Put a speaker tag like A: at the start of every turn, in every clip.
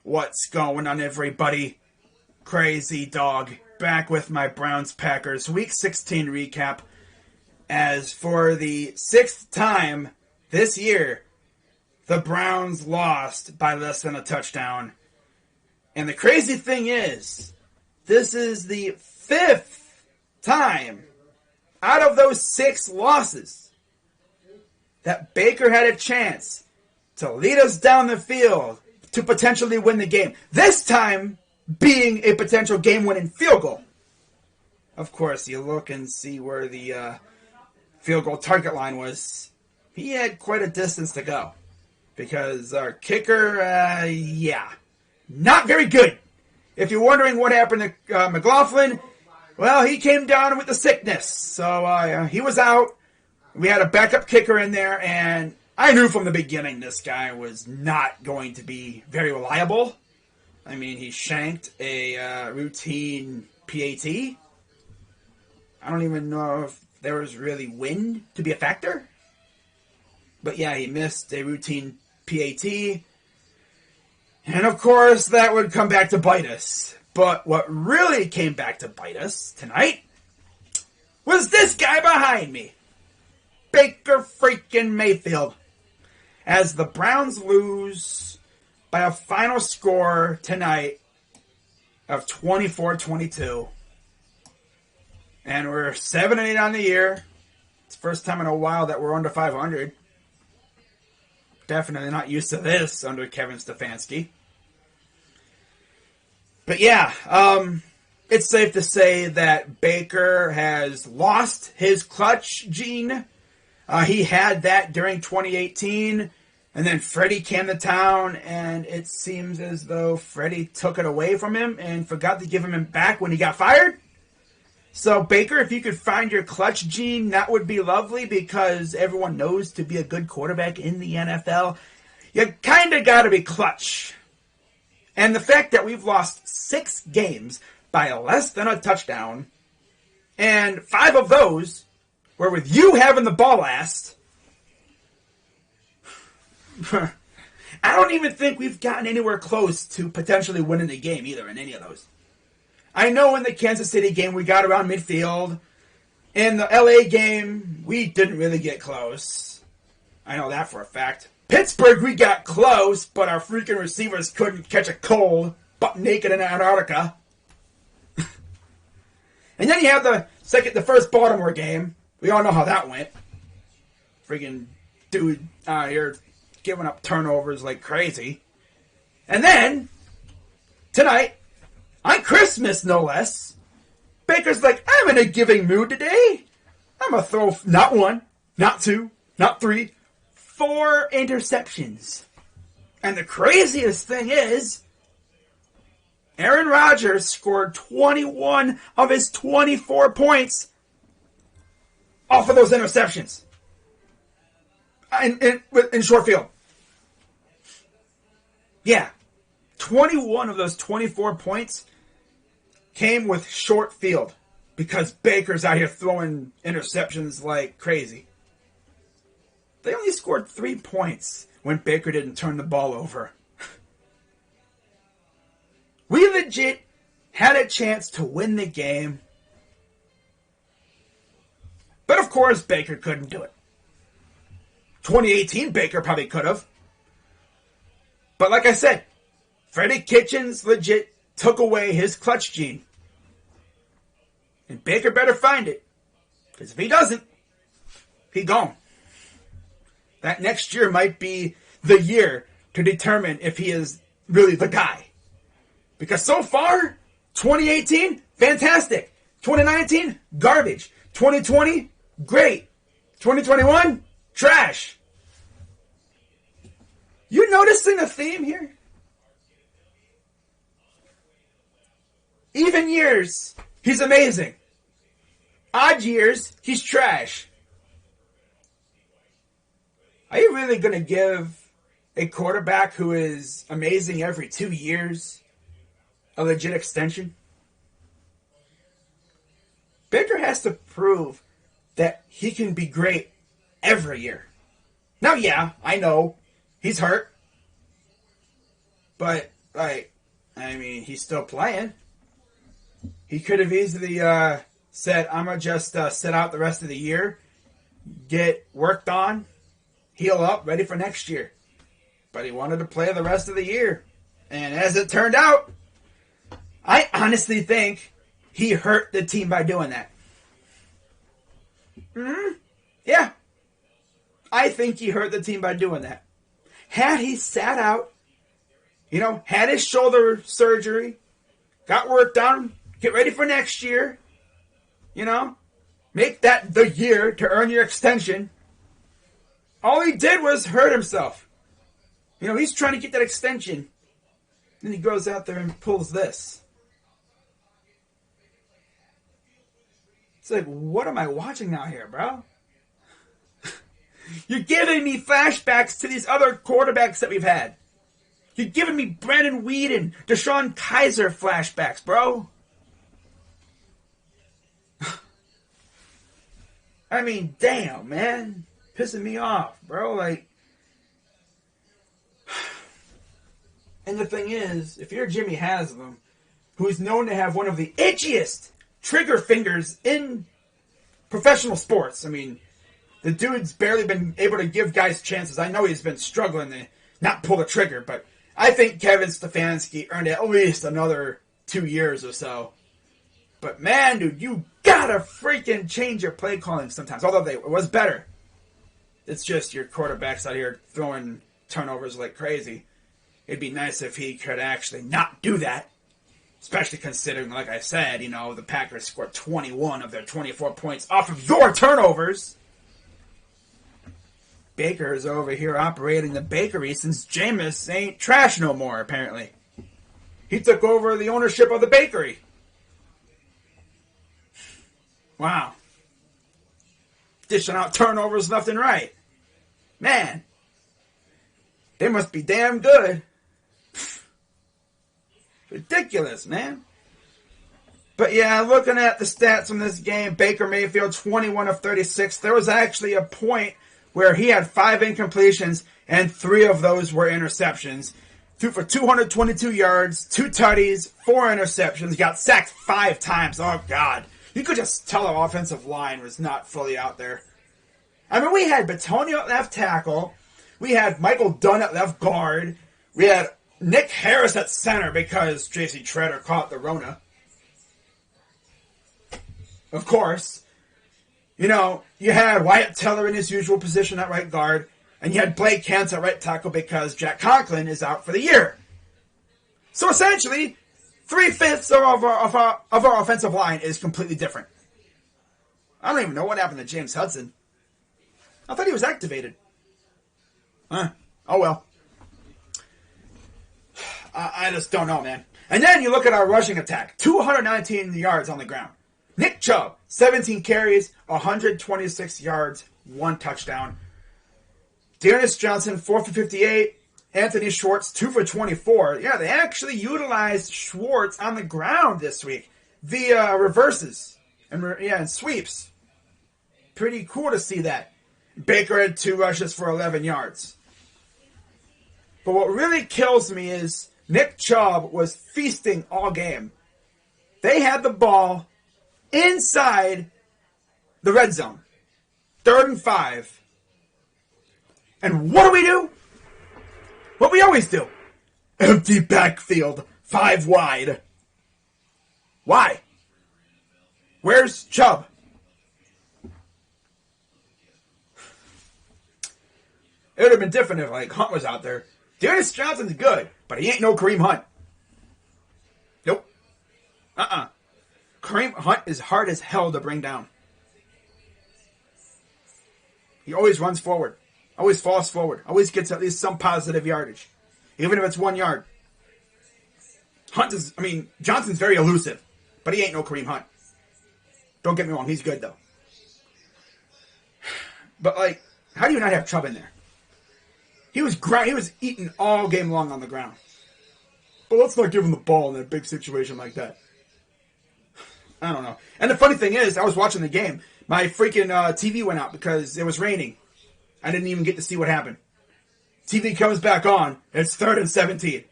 A: What's going on, everybody? Crazy Dog back with my Browns-Packers Week 16 recap. As for the 6th time this year, the Browns lost by less than a touchdown. And the crazy thing is, this is the 5th time out of those 6 losses that Baker had a chance to lead us down the field to potentially win the game. This time being a potential game-winning field goal. Of course, you look and see where the field goal target line was. He had quite a distance to go. Because our kicker, not very good. If you're wondering what happened to McLaughlin, well, he came down with the sickness. So he was out. We had a backup kicker in there, and I knew from the beginning this guy was not going to be very reliable. I mean, he shanked a routine PAT. I don't even know if there was really wind to be a factor. But yeah, he missed a routine PAT. And of course, that would come back to bite us. But what really came back to bite us tonight was this guy behind me. Baker freaking Mayfield. As the Browns lose by a final score tonight of 24-22. And we're 7-8 on the year. It's the first time in a while that we're under 500. Definitely not used to this under Kevin Stefanski. But yeah, it's safe to say that Baker has lost his clutch gene. He had that during 2018, and then Freddie came to town, and it seems as though Freddie took it away from him and forgot to give him back when he got fired. So, Baker, if you could find your clutch gene, that would be lovely, because everyone knows to be a good quarterback in the NFL, you kind of got to be clutch. And the fact that we've lost 6 games by less than a touchdown, and 5 of those were with you having the ball last, I don't even think we've gotten anywhere close to potentially winning the game either in any of those. I know in the Kansas City game we got around midfield. In the LA game, we didn't really get close. I know that for a fact. Pittsburgh, we got close, but our freaking receivers couldn't catch a cold, butt naked in Antarctica. And then you have the first Baltimore game. We all know how that went. Freaking dude out here giving up turnovers like crazy. And then, tonight, on Christmas no less, Baker's like, I'm in a giving mood today. I'm going to throw not 1, not 2, not 3, 4 interceptions. And the craziest thing is, Aaron Rodgers scored 21 of his 24 points off of those interceptions. In short field. Yeah. 21 of those 24 points came with short field. Because Baker's out here throwing interceptions like crazy. They only scored 3 points when Baker didn't turn the ball over. We legit had a chance to win the game. But of course, Baker couldn't do it. 2018, Baker probably could have. But like I said, Freddie Kitchens legit took away his clutch gene. And Baker better find it. Because if he doesn't, he gone. That next year might be the year to determine if he is really the guy. Because so far, 2018, fantastic. 2019, garbage. 2020, great. 2021, trash. You noticing a theme here? Even years, he's amazing. Odd years, he's trash. Are you really going to give a quarterback who is amazing every 2 years a legit extension? Baker has to prove that he can be great every year. Now, yeah, I know he's hurt. But Like, I mean, he's still playing. He could have easily said, I'm going to just sit out the rest of the year, get worked on, heal up, ready for next year. But he wanted to play the rest of the year. And as it turned out, I honestly think he hurt the team by doing that. Yeah. I think he hurt the team by doing that. Had he sat out, had his shoulder surgery, got work done, get ready for next year, make that the year to earn your extension. All he did was hurt himself. He's trying to get that extension. Then he goes out there and pulls this. It's like, what am I watching now here, bro? You're giving me flashbacks to these other quarterbacks that we've had. You're giving me Brandon Weeden, Deshaun Kaiser flashbacks, bro. I mean, damn, man. Pissing me off, bro. And the thing is, if you're Jimmy Haslam, who's known to have one of the itchiest trigger fingers in professional sports, I mean, the dude's barely been able to give guys chances. I know he's been struggling to not pull the trigger, but I think Kevin Stefanski earned at least another 2 years or so. But man, dude, you gotta freaking change your play calling sometimes. Although it was better. It's just your quarterback's out here throwing turnovers like crazy. It'd be nice if he could actually not do that. Especially considering, like I said, the Packers scored 21 of their 24 points off of your turnovers. Baker is over here operating the bakery since Jameis ain't trash no more, apparently. He took over the ownership of the bakery. Wow. Dishing out turnovers left and right. Man. They must be damn good. Ridiculous, man. But yeah, looking at the stats from this game, Baker Mayfield, 21 of 36. There was actually a point where he had 5 incompletions, and 3 of those were interceptions. Threw for 222 yards, 2 tutties, 4 interceptions, got sacked 5 times. Oh, God. You could just tell our offensive line was not fully out there. I mean, we had Bitonio at left tackle. We had Michael Dunn at left guard. We had Nick Harris at center because J.C. Treader caught the Rona. Of course. You had Wyatt Teller in his usual position at right guard, and you had Blake Kent at right tackle because Jack Conklin is out for the year. So essentially, 3/5 of our offensive line is completely different. I don't even know what happened to James Hudson. I thought he was activated. Oh well. I just don't know, man. And then you look at our rushing attack. 219 yards on the ground. Nick Chubb, 17 carries, 126 yards, 1 touchdown. Dearness Johnson, 4 for 58. Anthony Schwartz, 2 for 24. Yeah, they actually utilized Schwartz on the ground this week via reverses and sweeps. Pretty cool to see that. Baker had 2 rushes for 11 yards. But what really kills me is Nick Chubb was feasting all game. They had the ball inside the red zone. 3rd and 5. And what do? What we always do. Empty backfield. 5 wide. Why? Where's Chubb? It would have been different if Hunt was out there. Dearness Johnson's good, but he ain't no Kareem Hunt. Nope. Kareem Hunt is hard as hell to bring down. He always runs forward. Always falls forward. Always gets at least some positive yardage. Even if it's 1 yard. Johnson's very elusive. But he ain't no Kareem Hunt. Don't get me wrong, he's good though. But how do you not have Chubb in there? He was eating all game long on the ground. But let's not give him the ball in a big situation like that. I don't know. And the funny thing is, I was watching the game. My freaking TV went out because it was raining. I didn't even get to see what happened. TV comes back on. It's 3rd and 17.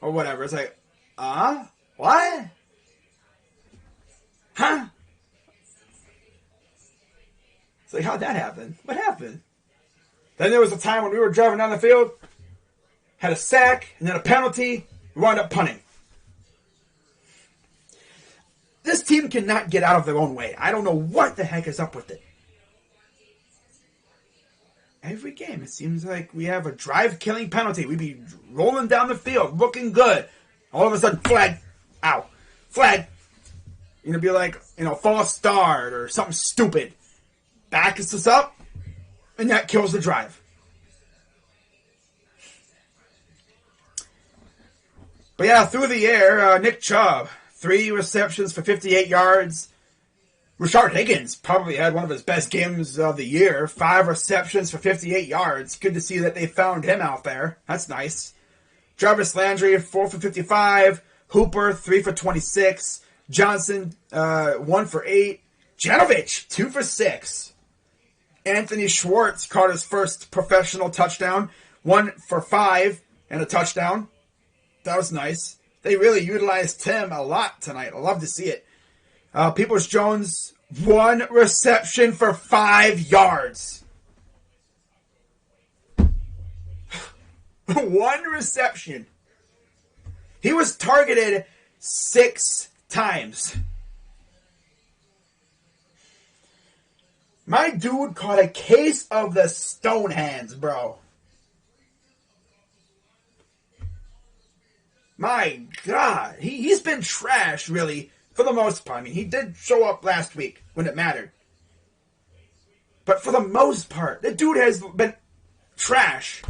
A: or whatever. It's like, what? Huh? It's like, how'd that happen? What happened? Then there was a time when we were driving down the field, had a sack, and then a penalty, we wound up punting. This team cannot get out of their own way. I don't know what the heck is up with it. Every game, it seems like we have a drive-killing penalty. We'd be rolling down the field, looking good. All of a sudden, flag. Ow. Flag. You're going to be like, false start or something stupid. Backs us up, and that kills the drive. But yeah, through the air, Nick Chubb, 3 receptions for 58 yards. Rashard Higgins probably had one of his best games of the year. 5 receptions for 58 yards. Good to see that they found him out there. That's nice. Jarvis Landry, 4 for 55. Hooper, 3 for 26. Johnson, 1 for 8. Janovich, 2 for 6. Anthony Schwartz caught his first professional touchdown. 1 for 5 and a touchdown. That was nice. They really utilized Tim a lot tonight. I love to see it. Peoples-Jones, 1 reception for 5 yards. 1 reception. He was targeted 6 times. My dude caught a case of the stone hands, bro. My God. He's been trash, really, for the most part. I mean, he did show up last week when it mattered. But for the most part, the dude has been trash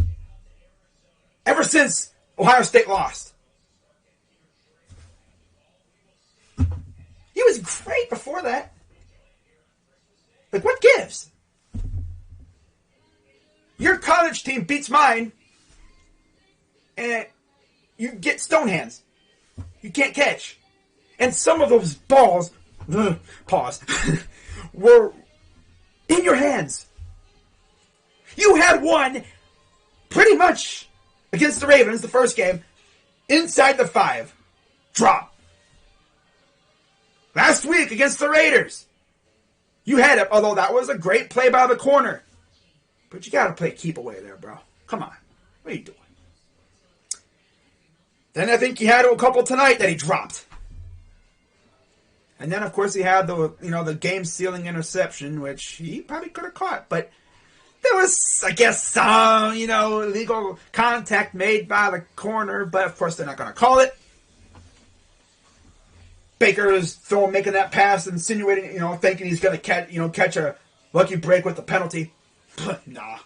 A: ever since Ohio State lost. He was great before that. Like, what gives? Your college team beats mine, and you get stone hands. You can't catch. And some of those balls, pause, were in your hands. You had one pretty much against the Ravens, the first game, inside the 5. Drop. Last week against the Raiders, you had it, although that was a great play by the corner. But you got to play keep away there, bro. Come on. What are you doing? Then I think he had a couple tonight that he dropped. And then, of course, he had the game-sealing interception, which he probably could have caught. But there was, I guess, some, illegal contact made by the corner. But, of course, they're not going to call it. Baker is making that pass, insinuating, thinking he's going to catch a lucky break with the penalty. Nah.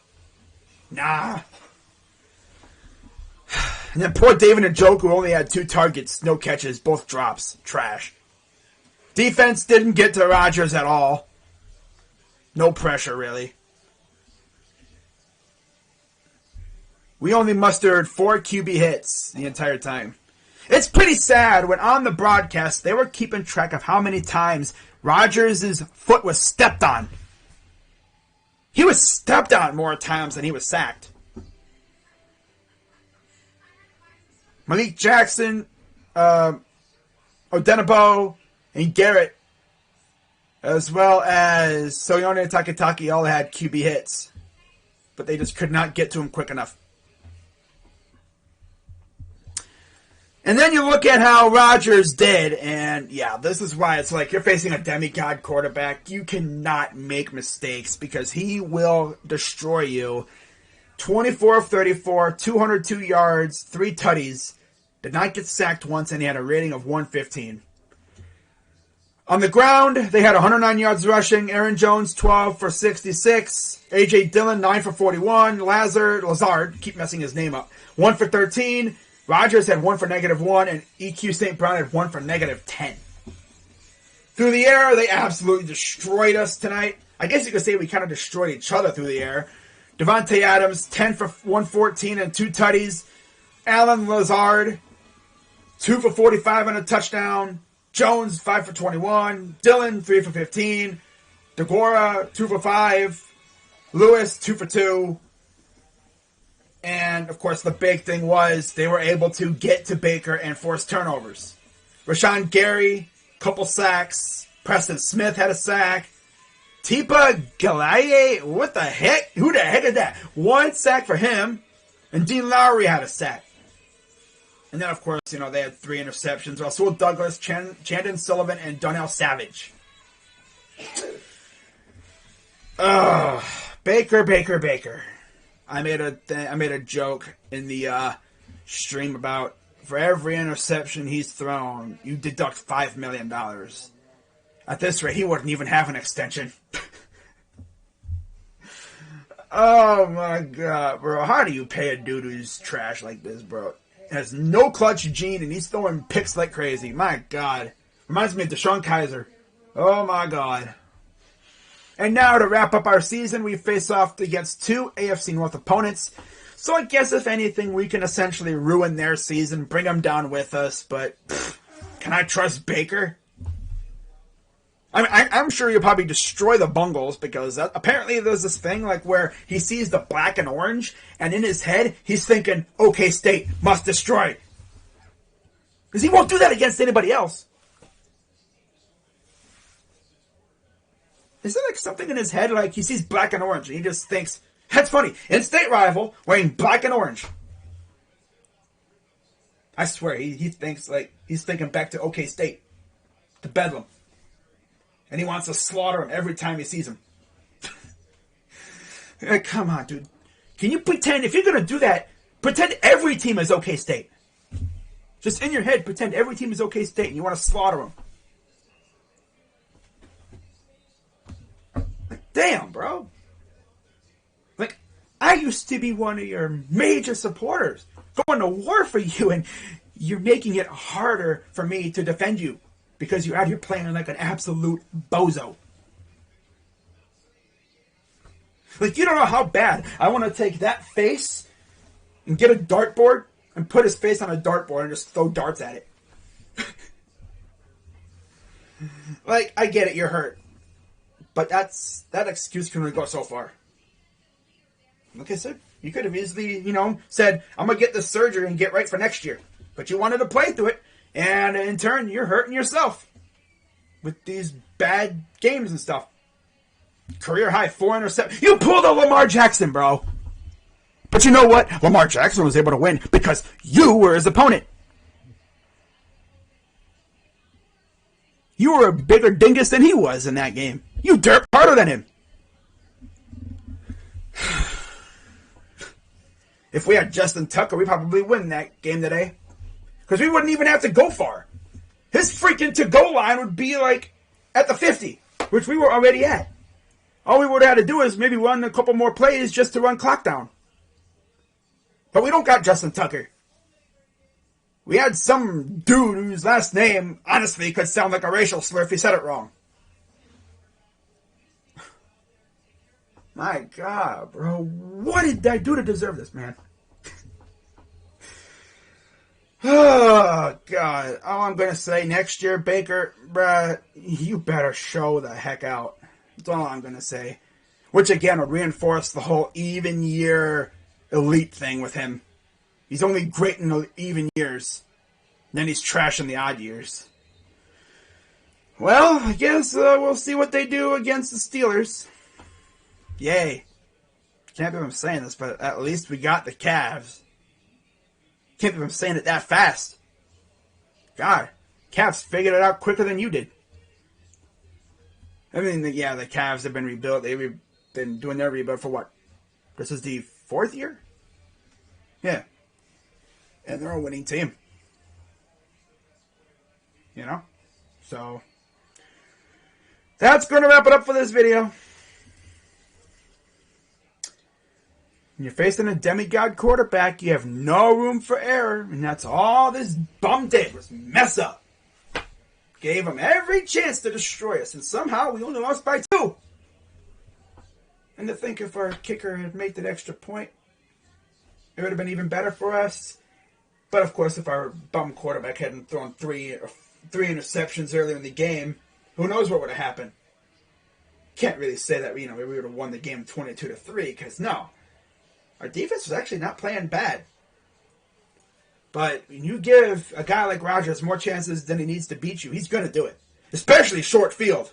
A: And then poor David Njoku only had 2 targets, no catches, both drops. Trash. Defense didn't get to Rodgers at all. No pressure, really. We only mustered 4 QB hits the entire time. It's pretty sad when on the broadcast they were keeping track of how many times Rodgers' foot was stepped on. He was stepped on more times than he was sacked. Malik Jackson, Odenigbo, and Garrett, as well as Soyone Takitaki, all had QB hits. But they just could not get to him quick enough. And then you look at how Rodgers did, and yeah, this is why it's like you're facing a demigod quarterback. You cannot make mistakes because he will destroy you. 24 of 34, 202 yards, 3 tutties. Did not get sacked once, and he had a rating of 115. On the ground, they had 109 yards rushing. Aaron Jones, 12 for 66. A.J. Dillon, 9 for 41. Lazard, keep messing his name up, 1 for 13. Rodgers had 1 for -1, and EQ St. Brown had 1 for -10. Through the air, they absolutely destroyed us tonight. I guess you could say we kind of destroyed each other through the air. Devontae Adams, 10 for 114 and 2 tutties. Allen Lazard, 2 for 45 and a touchdown. Jones, 5 for 21. Dillon, 3 for 15. DeGora, 2 for 5. Lewis, 2 for 2. And, of course, the big thing was they were able to get to Baker and force turnovers. Rashawn Gary, couple sacks. Preston Smith had a sack. Tipa Galaye, what the heck? Who the heck is that? 1 sack for him. And Dean Lowry had a sack. And then, of course, they had 3 interceptions. Rasul Douglas, Chandon Sullivan, and Donnell Savage. Baker. I made a joke in the stream about for every interception he's thrown, you deduct $5 million. At this rate, he wouldn't even have an extension. Oh my god, bro. How do you pay a dude who's trash like this, bro? Has no clutch gene and he's throwing picks like crazy. My god. Reminds me of Deshaun Kaiser. Oh my god. And now to wrap up our season, we face off against 2 AFC North opponents. So I guess if anything, we can essentially ruin their season, bring them down with us. But can I trust Baker? I'm sure you'll probably destroy the Bungles because apparently there's this thing like where he sees the black and orange and in his head he's thinking, OK State must destroy. Because he won't do that against anybody else. Is there like something in his head like he sees black and orange and he just thinks, that's funny, in-state rival wearing black and orange. I swear, he thinks like he's thinking back to OK State, to Bedlam. And he wants to slaughter him every time he sees him. Come on, dude. Can you pretend, if you're going to do that, pretend every team is OK State. Just in your head, pretend every team is OK State and you want to slaughter them. Like, damn, bro. Like, I used to be one of your major supporters, going to war for you, and you're making it harder for me to defend you. Because you're out here playing like an absolute bozo. Like, you don't know how bad I want to take that face and get a dartboard and put his face on a dartboard and just throw darts at it. Like, I get it, you're hurt. But that excuse can only go so far. Like I said, you could have easily, said, I'm going to get this surgery and get right for next year. But you wanted to play through it. And in turn, you're hurting yourself with these bad games and stuff. Career high 4 interceptions. You pulled a Lamar Jackson, bro. But you know what? Lamar Jackson was able to win because you were his opponent. You were a bigger dingus than he was in that game. You dirt harder than him. If we had Justin Tucker, we probably win that game today. Because we wouldn't even have to go far. His freaking to-go line would be like at the 50, which we were already at. All we would have had to do is maybe run a couple more plays just to run clock down. But we don't got Justin Tucker. We had some dude whose last name, honestly, could sound like a racial slur if he said it wrong. My God, bro. What did I do to deserve this, man? Oh, God. All I'm going to say, next year, Baker, bruh, you better show the heck out. That's all I'm going to say. Which, again, will reinforce the whole even year elite thing with him. He's only great in the even years. Then he's trash in the odd years. Well, I guess we'll see what they do against the Steelers. Yay. Can't believe I'm saying this, but at least we got the Cavs. Can't believe I'm saying it that fast. God, Cavs figured it out quicker than you did. I mean, yeah, the Cavs have been rebuilt. They've been doing their rebuild for what? This is the 4th year? Yeah. And they're a winning team. So, that's going to wrap it up for this video. When you're facing a demigod quarterback, you have no room for error, and that's all this bum did was mess up. Gave him every chance to destroy us, and somehow we only lost by 2. And to think if our kicker had made that extra point, it would have been even better for us. But of course, if our bum quarterback hadn't thrown three interceptions earlier in the game, who knows what would have happened? Can't really say that we would have won the game 22-3, because no. Our defense was actually not playing bad. But when you give a guy like Rodgers more chances than he needs to beat you, he's going to do it. Especially short field.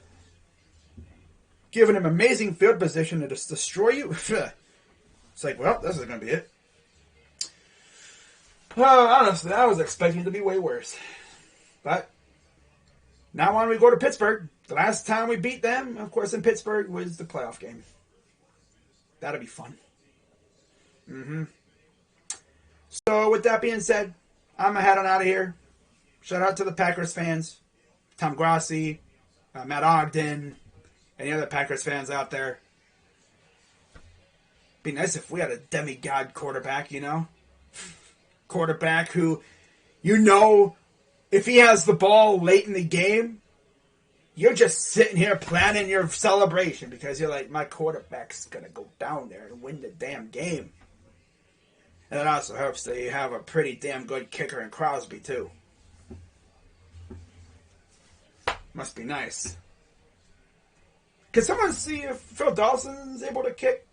A: Giving him amazing field position to just destroy you. It's like, well, this is going to be it. Well, honestly, I was expecting it to be way worse. But now on we go to Pittsburgh. The last time we beat them, of course, in Pittsburgh was the playoff game. That'll be fun. So with that being said, I'm heading out of here. Shout out to the Packers fans. Tom Grossi, Matt Ogden, any other Packers fans out there. Be nice if we had a demigod quarterback, you know? Quarterback who, you know, if he has the ball late in the game, you're just sitting here planning your celebration because you're like, my quarterback's going to go down there and win the damn game. And it also helps that you have a pretty damn good kicker in Crosby, too. Must be nice. Can someone see if Phil Dawson's able to kick?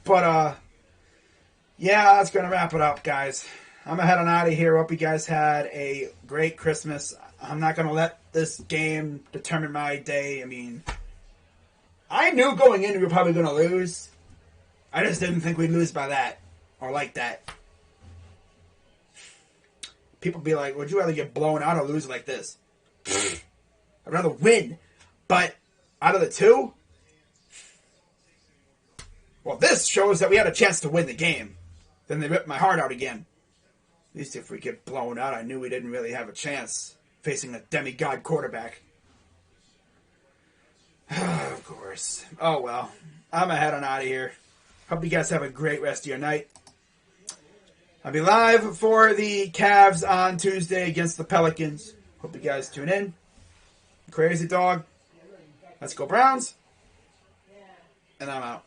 A: But, yeah, that's going to wrap it up, guys. I'm heading out of here. Hope you guys had a great Christmas. I'm not going to let this game determine my day. I mean, I knew going in we were probably going to lose. I just didn't think we'd lose by that. Or like that. People be like, would you rather get blown out or lose like this? I'd rather win. But out of the two, well, this shows that we had a chance to win the game. Then they ripped my heart out again. At least if we get blown out, I knew we didn't really have a chance facing a demigod quarterback. Of course. Oh, well. I'm heading out of here. Hope you guys have a great rest of your night. I'll be live for the Cavs on Tuesday against the Pelicans. Hope you guys tune in. Crazy dog. Let's go Browns. And I'm out.